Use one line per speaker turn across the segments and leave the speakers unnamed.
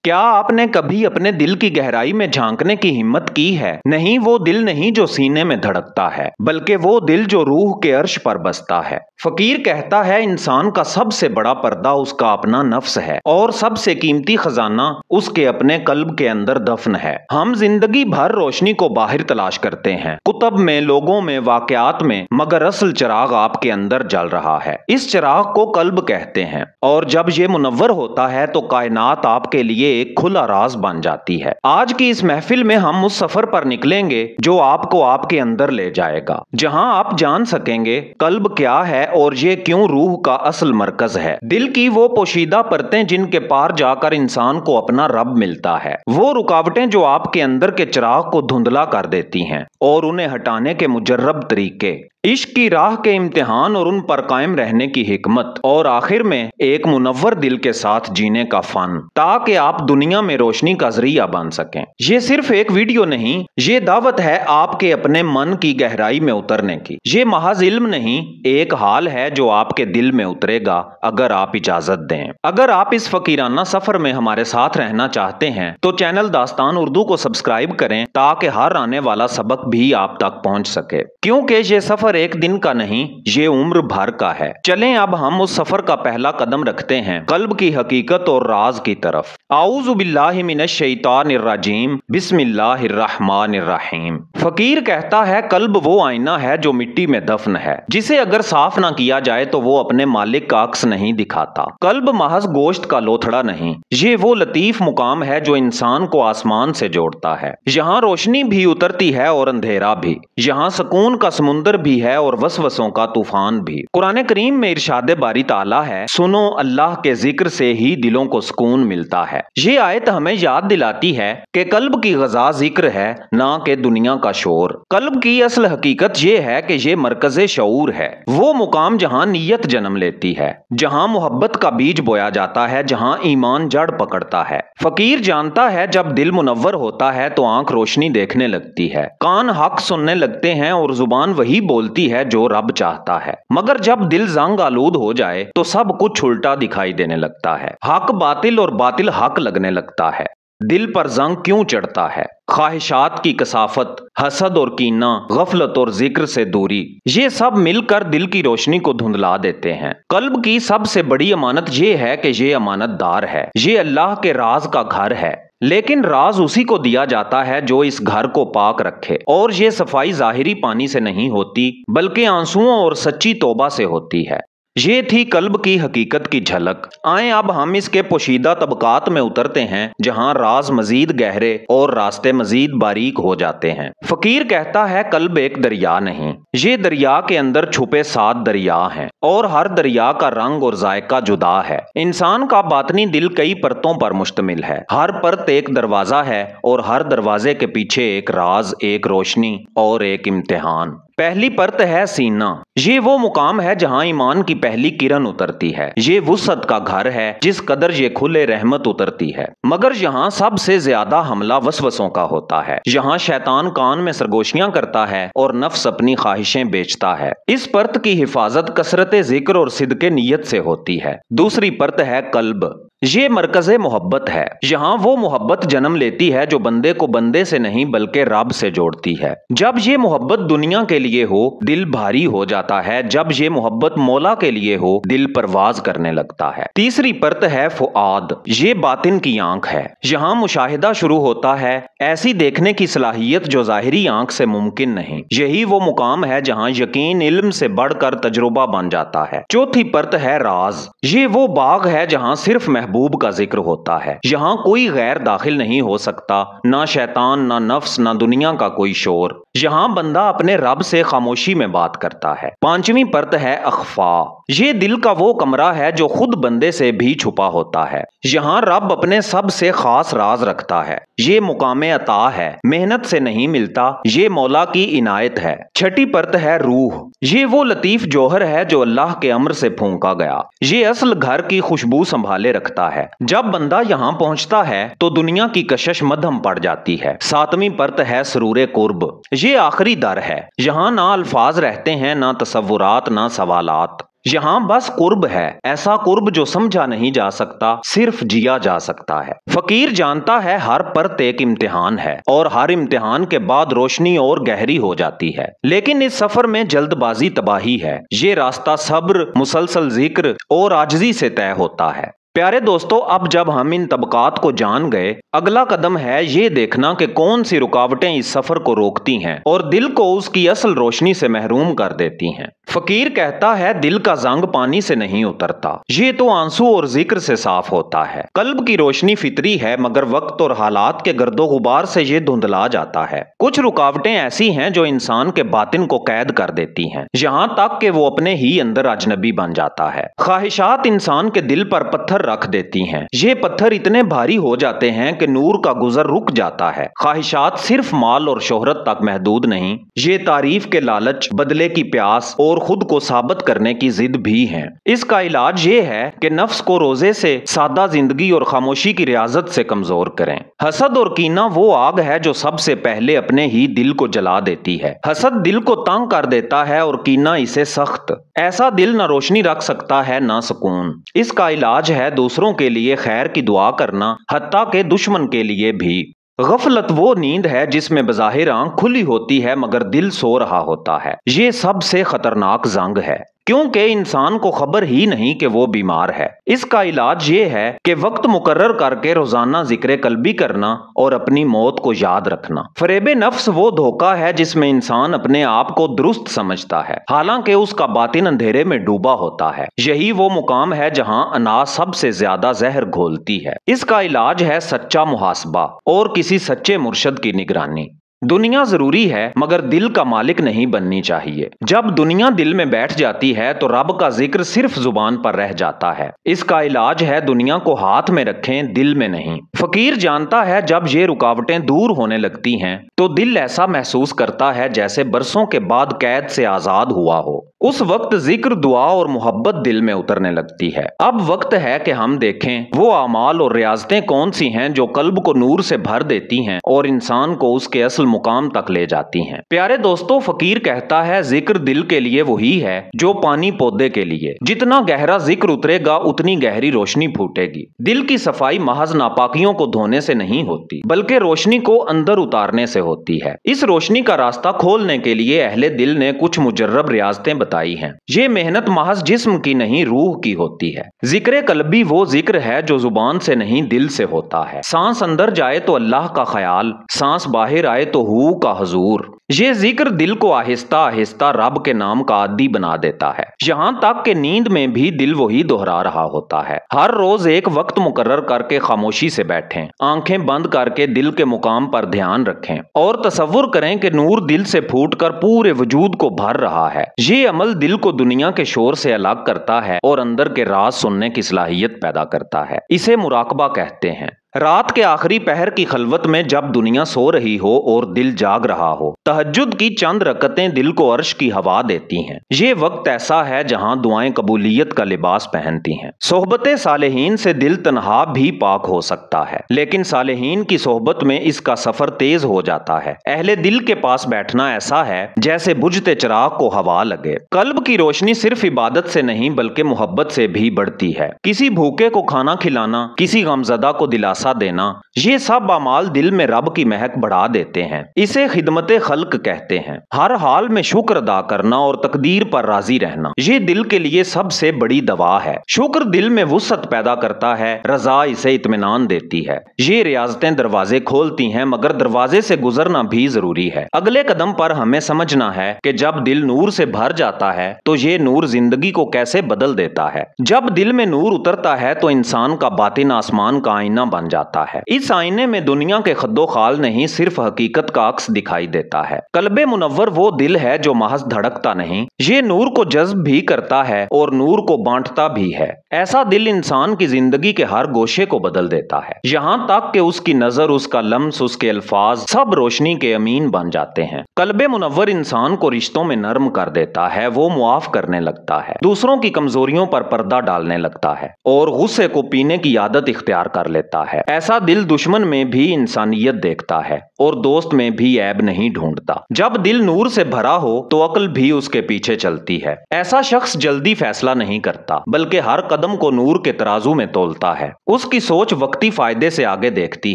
क्या आपने कभी अपने दिल की गहराई में झांकने की हिम्मत की है? नहीं, वो दिल नहीं जो सीने में धड़कता है, बल्कि वो दिल जो रूह के अर्श पर बसता है। फकीर कहता है, इंसान का सबसे बड़ा पर्दा उसका अपना नफ्स है और सबसे कीमती खजाना उसके अपने कल्ब के अंदर दफन है। हम जिंदगी भर रोशनी को बाहर तलाश करते हैं, कुतब में, लोगों में, वाकयात में, मगर असल चिराग आपके अंदर जल रहा है। इस चिराग को कल्ब कहते हैं और जब ये मुनव्वर होता है तो कायनात आपके लिए एक खुला राज बन जाती है। आज की इस महफिल में हम उस सफर पर निकलेंगे जो आपको आपके अंदर ले जाएगा, जहां आप जान सकेंगे कल्ब क्या है और ये क्यों रूह का असल मरकज है। दिल की वो पोशीदा परतें जिनके पार जाकर इंसान को अपना रब मिलता है, वो रुकावटें जो आपके अंदर के चिराग को धुंधला कर देती हैं और उन्हें हटाने के मुजर्रब तरीके, इश्क की राह के इम्तिहान और उन पर कायम रहने की हिकमत, और आखिर में एक मुनव्वर दिल के साथ जीने का फन, ताकि आप दुनिया में रोशनी का जरिया बन सकें। ये सिर्फ एक वीडियो नहीं, ये दावत है आपके अपने मन की गहराई में उतरने की। ये महज इल्म नहीं, एक हाल है जो आपके दिल में उतरेगा अगर आप इजाजत दें। अगर आप इस फकीराना सफर में हमारे साथ रहना चाहते हैं तो चैनल दास्तान उर्दू को सब्सक्राइब करें ताकि हर आने वाला सबक भी आप तक पहुंच सके, क्योंकि ये सफर एक दिन का नहीं, ये उम्र भर का है। चलें अब हम उस सफर का पहला कदम रखते हैं कल्ब की हकीकत और राज की तरफ। आऊज़ु बिल्लाहि मिनश शैतानिर रजीम, बिस्मिल्लाहिर रहमानिर रहीम। फकीर कहता है, कल्ब वो आईना है जो मिट्टी में दफन है, जिसे अगर साफ ना किया जाए तो वो अपने मालिक का अक्स नहीं दिखाता। कल्ब महज गोश्त का लोथड़ा नहीं, ये वो लतीफ मुकाम है जो इंसान को आसमान से जोड़ता है। यहाँ रोशनी भी उतरती है और अंधेरा भी, यहाँ सुकून का समुंदर भी है और वसवसों का तूफान भी। कुरान करीम में इरशाद बारी ताला है, सुनो अल्लाह के जिक्र से ही दिलों को सुकून मिलता है। ये आयत हमें याद दिलाती है कि कल्ब की ग़ज़ा जिक्र है, ना कि दुनिया का शोर। कल्ब की असल हकीकत ये है कि ये मरकज़े शऊर है, वो मुकाम जहां नीयत जन्म लेती है, जहां मोहब्बत का बीज बोया जाता है, जहां ईमान जड़ पकड़ता है। फकीर जानता है, जब दिल मुनव्वर होता है तो आंख रोशनी देखने लगती है, कान हक सुनने लगते हैं और जुबान वही बोलती है जो रब चाहता है। मगर जब दिल जंग आलूद हो जाए तो सब कुछ उल्टा दिखाई देने लगता है, हक बातिल और बातिल हक लगने लगता है। दिल पर जंग क्यों चढ़ता है? ख्वाहिशात की कसाफत, हसद और कीना, गफलत और जिक्र से दूरी, ये सब मिलकर दिल की रोशनी को धुंधला देते हैं। कल्ब की सबसे बड़ी अमानत ये है कि ये अमानतदार है, ये अल्लाह के राज का घर है। लेकिन राज उसी को दिया जाता है जो इस घर को पाक रखे, और ये सफाई जाहिरी पानी से नहीं होती बल्कि आंसुओं और सच्ची तौबा से होती है। ये थी कल्ब की हकीकत की झलक। आए अब हम इसके पोशीदा तबकात में उतरते हैं, जहां राज मजीद गहरे और रास्ते मजीद बारीक हो जाते हैं। फकीर कहता है, कल्ब एक दरिया नहीं, ये दरिया के अंदर छुपे 7 दरिया हैं और हर दरिया का रंग और जायका जुदा है। इंसान का बातनी दिल कई परतों पर मुश्तमिल है, हर परत एक दरवाजा है और हर दरवाजे के पीछे एक राज, एक रोशनी और एक इम्तिहान। पहली परत है सीना, ये वो मुकाम है जहां ईमान की पहली किरण उतरती है। ये वुसअत का घर है जिस कदर ये खुले रहमत उतरती है, मगर यहाँ सबसे ज्यादा हमला वसवसों का होता है। यहाँ शैतान कान में सरगोशियां करता है और नफ्स अपनी ख्वाहिशें बेचता है। इस परत की हिफाजत कसरत जिक्र और सिद्के नीयत से होती है। दूसरी परत है कल्ब, ये मरकज़े मोहब्बत है, यहाँ वो मोहब्बत जन्म लेती है जो बंदे को बंदे से नहीं बल्कि रब से जोड़ती है। जब ये मोहब्बत दुनिया के लिए हो दिल भारी हो जाता है, जब ये मोहब्बत मौला के लिए हो दिल परवाज करने लगता है। तीसरी परत है फुआद, ये बातिन की आंख है, यहाँ मुशाहिदा शुरू होता है, ऐसी देखने की सलाहियत जो जाहिरी आंख से मुमकिन नहीं। यही वो मुकाम है जहाँ यकीन इल्म से बढ़कर तजुर्बा बन जाता है। चौथी परत है राज, ये वो बाग है जहाँ सिर्फ महबूब का जिक्र होता है, यहाँ कोई गैर दाखिल नहीं हो सकता, ना शैतान, ना नफ्स, ना दुनिया का कोई शोर। यहाँ बंदा अपने रब से खामोशी में बात करता है। पांचवी परत है अख्फा, ये दिल का वो कमरा है जो खुद बंदे से भी छुपा होता है, यहाँ रब अपने सबसे खास राज रखता है। ये मुकामे अता है, मेहनत से नहीं मिलता, ये मौला की इनायत है। छठी परत है रूह, ये वो लतीफ जौहर है जो अल्लाह के अम्र से फूंका गया, ये असल घर की खुशबू संभाले रखता है। जब बंदा यहाँ पहुँचता है तो दुनिया की कशिश मध्यम पड़ जाती है। सातवीं परत है सरूरे कुर्ब, ये आखिरी दर है, यहाँ ना अल्फाज रहते हैं, ना तसव्वुरात, ना सवालात। यहाँ बस कुर्ब है, ऐसा कुर्ब जो समझा नहीं जा सकता, सिर्फ जिया जा सकता है। फकीर जानता है हर परत एक इम्तिहान है और हर इम्तिहान के बाद रोशनी और गहरी हो जाती है। लेकिन इस सफर में जल्दबाजी तबाही है। ये रास्ता सब्र, मुसलसल जिक्र और आजिज़ी से तय होता है। प्यारे दोस्तों, अब जब हम इन तबकात को जान गए, अगला कदम है ये देखना कि कौन सी रुकावटें इस सफर को रोकती हैं और दिल को उसकी असल रोशनी से महरूम कर देती हैं। फकीर कहता है, दिल का जंग पानी से नहीं उतरता, ये तो आंसू और जिक्र से साफ होता है। कल्ब की रोशनी फितरी है, मगर वक्त और हालात के गर्दो गुबार से ये धुंधला जाता है। कुछ रुकावटें ऐसी हैं जो इंसान के बातिन को कैद कर देती हैं, यहाँ तक कि वो अपने ही अंदर अजनबी बन जाता है। ख्वाहिशात इंसान के दिल पर पत्थर रख देती हैं। ये पत्थर इतने भारी हो जाते हैं कि नूर का गुजर रुक जाता है। ख्वाहिशात सिर्फ माल और शोहरत तक महदूद नहीं, ये तारीफ के लालच, बदले की प्यास और खुद को साबित करने की जिद भी हैं। इसका इलाज ये है कि नफ्स को रोजे से, सादा जिंदगी और खामोशी की रियाजत से कमजोर करें। हसद और कीना वो आग है जो सबसे पहले अपने ही दिल को जला देती है। हसद दिल को तंग कर देता है और कीना इसे सख्त। ऐसा दिल न रोशनी रख सकता है न सुकून। इसका इलाज है दूसरों के लिए खैर की दुआ करना, हत्ता के दुश्मन के लिए भी। गफलत वो नींद है जिसमें बज़ाहिर आंख खुली होती है मगर दिल सो रहा होता है। ये सबसे खतरनाक जंग है, क्योंकि इंसान को खबर ही नहीं कि वो बीमार है। इसका इलाज ये है कि वक्त मुकर्रर करके रोजाना जिक्र कल्बी करना और अपनी मौत को याद रखना। फरेबे नफ्स वो धोखा है जिसमें इंसान अपने आप को दुरुस्त समझता है, हालांकि उसका बातिन अंधेरे में डूबा होता है। यही वो मुकाम है जहां अनाज सबसे ज्यादा जहर घोलती है। इसका इलाज है सच्चा मुहासबा और किसी सच्चे मुर्शद की निगरानी। दुनिया जरूरी है मगर दिल का मालिक नहीं बननी चाहिए। जब दुनिया दिल में बैठ जाती है तो रब का जिक्र सिर्फ जुबान पर रह जाता है। इसका इलाज है दुनिया को हाथ में रखें, दिल में नहीं। फकीर जानता है जब ये रुकावटें दूर होने लगती हैं तो दिल ऐसा महसूस करता है जैसे बरसों के बाद कैद से आजाद हुआ हो। उस वक्त जिक्र, दुआ और मोहब्बत दिल में उतरने लगती है। अब वक्त है कि हम देखें वो अमाल और रियाजतें कौन सी हैं जो कल्ब को नूर से भर देती हैं और इंसान को उसके असल मुकाम तक ले जाती हैं। प्यारे दोस्तों, फकीर कहता है, जिक्र दिल के लिए वही है जो पानी पौधे के लिए। जितना गहरा जिक्र उतरेगा उतनी गहरी रोशनी फूटेगी। दिल की सफाई महज नापाकियों को धोने से नहीं होती, बल्कि रोशनी को अंदर उतारने से होती है। इस रोशनी का रास्ता खोलने के लिए अहले दिल ने कुछ मुजर्रब रियाजतें बताई हैं। ये मेहनत महज जिस्म की नहीं, रूह की होती है। जिक्र कल्बी वो जिक्र है जो जुबान से नहीं, दिल से होता है। सांस अंदर जाए तो अल्लाह का ख्याल, सांस बाहर आए तो हू का हुजूर। ये जिक्र दिल को आहिस्ता आहिस्ता रब के नाम का आदी बना देता है, यहाँ तक कि नींद में भी दिल वही दोहरा रहा होता है। हर रोज एक वक्त मुकर्रर करके खामोशी से बैठें, आंखें बंद करके दिल के मुकाम पर ध्यान रखें और तसव्वुर करें कि नूर दिल से फूटकर पूरे वजूद को भर रहा है। ये अमल दिल को दुनिया के शोर से अलग करता है और अंदर के राज सुनने की सलाहियत पैदा करता है। इसे मुराकबा कहते हैं। रात के आखिरी पहर की खलवत में जब दुनिया सो रही हो और दिल जाग रहा हो, तहज्जुद की चंद रकतें दिल को अर्श की हवा देती हैं। ये वक्त ऐसा है जहां दुआएं कबूलियत का लिबास पहनती हैं। सोहबत सालेहीन से दिल तन्हा भी पाक हो सकता है, लेकिन सालेहीन की सोहबत में इसका सफर तेज हो जाता है। अहले दिल के पास बैठना ऐसा है जैसे बुझते चिराग को हवा लगे। कल्ब की रोशनी सिर्फ इबादत से नहीं बल्कि मोहब्बत से भी बढ़ती है। किसी भूखे को खाना खिलाना, किसी गमजदा को दिलासा देना, ये सब अमाल दिल में रब की महक बढ़ा देते हैं। इसे खिदमत खल्क कहते हैं। हर हाल में शुक्र अदा करना और तकदीर पर राजी रहना, ये दिल के लिए सबसे बड़ी दवा है। शुक्र दिल में वुसअत पैदा करता है, रजा इसे इत्मीनान देती है। ये रियाजतें दरवाजे खोलती हैं, मगर दरवाजे से गुजरना भी जरूरी है। अगले कदम पर हमें समझना है कि जब दिल नूर से भर जाता है तो ये नूर जिंदगी को कैसे बदल देता है। जब दिल में नूर उतरता है तो इंसान का बातिन आसमान का आईना बन जाता है। इस आईने में दुनिया के खद्दो खाल नहीं, सिर्फ हकीकत का अक्स दिखाई देता है। कल्बे मुनव्वर वो दिल है जो महज धड़कता नहीं, ये नूर को जज्ब भी करता है और नूर को बांटता भी है। ऐसा दिल इंसान की जिंदगी के हर गोशे को बदल देता है, यहाँ तक कि उसकी नजर, उसका लम्स, उसके अल्फाज सब रोशनी के अमीन बन जाते हैं। कल्बे मुनव्वर इंसान को रिश्तों में नर्म कर देता है, वो मुआफ करने लगता है, दूसरों की कमजोरियों पर पर्दा डालने लगता है और गुस्से को पीने की आदत इख्तियार कर लेता है। है। ऐसा दिल दुश्मन में भी इंसानियत देखता है और दोस्त में भी ऐब नहीं ढूंढता। जब दिल नूर से भरा हो तो अक्ल भी उसके पीछे चलती है। ऐसा शख्स जल्दी फैसला नहीं करता बल्कि हर कदम को नूर के तराजू में तोलता है। उसकी सोच वक्ती फायदे से आगे देखती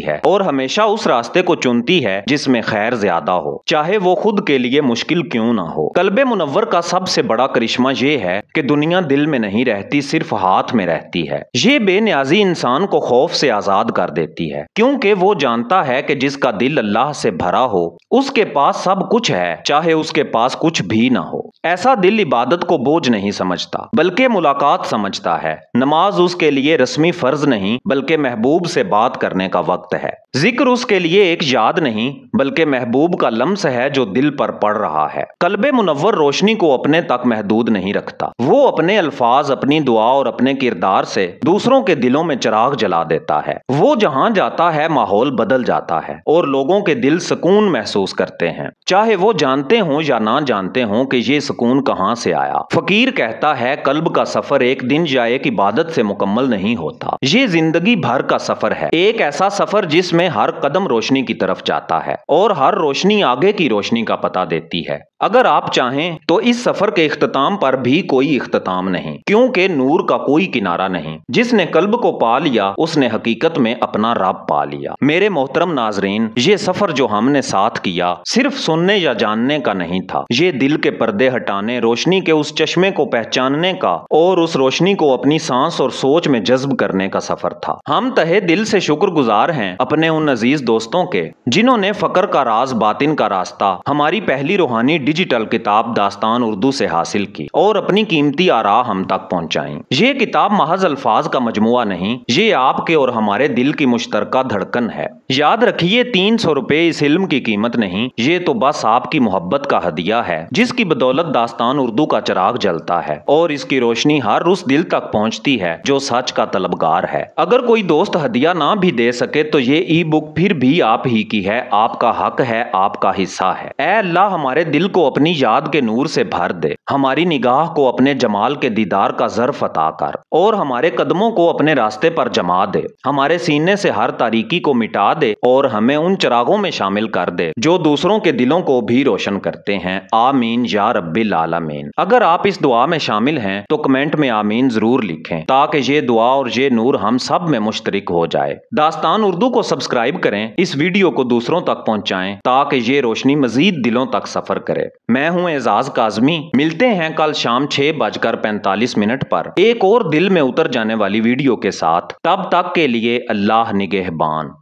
है और हमेशा उस रास्ते को चुनती है जिसमें खैर ज्यादा हो, चाहे वो खुद के लिए मुश्किल क्यों ना हो। कल्बे मुनव्वर का सबसे बड़ा करिश्मा ये है कि दुनिया दिल में नहीं रहती, सिर्फ हाथ में रहती है। ये बेनियाजी इंसान को खौफ से आजाद कर देती है क्योंकि वो जानता है कि जिसका दिल अल्लाह से भरा हो उसके पास सब कुछ है, चाहे उसके पास कुछ भी ना हो। ऐसा दिल इबादत को बोझ नहीं समझता बल्कि मुलाकात समझता है। नमाज उसके लिए रस्मी फर्ज नहीं बल्कि महबूब से बात करने का वक्त है। जिक्र उसके लिए एक याद नहीं बल्कि महबूब का लम्स है जो दिल पर पड़ रहा है। कल्बे मुनव्वर रोशनी को अपने तक महदूद नहीं रखता। वो अपने अल्फाज, अपनी दुआ और अपने किरदार से दूसरों के दिलों में चिराग जला देता है। वो जहां जाता है माहौल बदल जाता है और लोगों के दिल सुकून महसूस करते हैं, चाहे वो जानते हों या ना जानते हों कि ये सुकून कहां से आया। फकीर कहता है कल्ब का सफर एक दिन या एक इबादत से मुकम्मल नहीं होता, ये जिंदगी भर का सफर है। एक ऐसा सफर जिसमें हर कदम रोशनी की तरफ जाता है और हर रोशनी आगे की रोशनी का पता देती है। अगर आप चाहें तो इस सफर के इख्तिताम पर भी कोई इख्तिताम नहीं, क्योंकि नूर का कोई किनारा नहीं। जिसने कल्ब को पा लिया उसने हकीकत में अपना रब पा लिया। मेरे मोहतरम नाजरीन, ये सफर जो हमने साथ किया सिर्फ सुनने या जानने का नहीं था, ये दिल के पर्दे हटाने, रोशनी के उस चश्मे को पहचानने का और उस रोशनी को अपनी सांस और सोच में जज्ब करने का सफर था। हम तहे दिल से शुक्रगुजार हैं अपने उन अजीज दोस्तों के जिन्होंने फकर का राज बातिन का रास्ता हमारी पहली रूहानी डिजिटल किताब दास्तान उर्दू से हासिल की और अपनी कीमती आरा हम तक पहुंचाई। ये किताब महज अल्फाज का मजमुआ नहीं, ये आपके और हमारे दिल की मुश्तरका धड़कन है। याद रखिए 300 रुपए इस इल्म की कीमत नहीं, ये तो बस आपकी मोहब्बत का हदिया है जिसकी बदौलत दास्तान उर्दू का चिराग जलता है और इसकी रोशनी हर उस दिल तक पहुंचती है जो सच का तलबगार है। अगर कोई दोस्त हदिया ना भी दे सके तो ये ई बुक फिर भी आप ही की है, आपका हक है, आपका हिस्सा है। ऐ अल्लाह हमारे दिल को अपनी याद के नूर से भर दे, हमारी निगाह को अपने जमाल के दीदार का ज़र्फ अता कर और हमारे कदमों को अपने रास्ते पर जमा दे। हमारे सीने से हर तारीकी को मिटा दे और हमें उन चिरागों में शामिल कर दे जो दूसरों के दिलों को भी रोशन करते हैं। आमीन या रब्बिल आलमीन। अगर आप इस दुआ में शामिल हैं तो कमेंट में आमीन जरूर लिखें ताकि ये दुआ और ये नूर हम सब में मुश्तरिक हो जाए। दास्तान उर्दू को सब्सक्राइब करें, इस वीडियो को दूसरों तक पहुंचाएं ताकि ये रोशनी मजीद दिलों तक सफर करे। मैं हूं एजाज काज़मी, मिलते हैं कल शाम 6:45 पर एक और दिल में उतर जाने वाली वीडियो के साथ। तब तक के लिए अल्लाह निगहबान।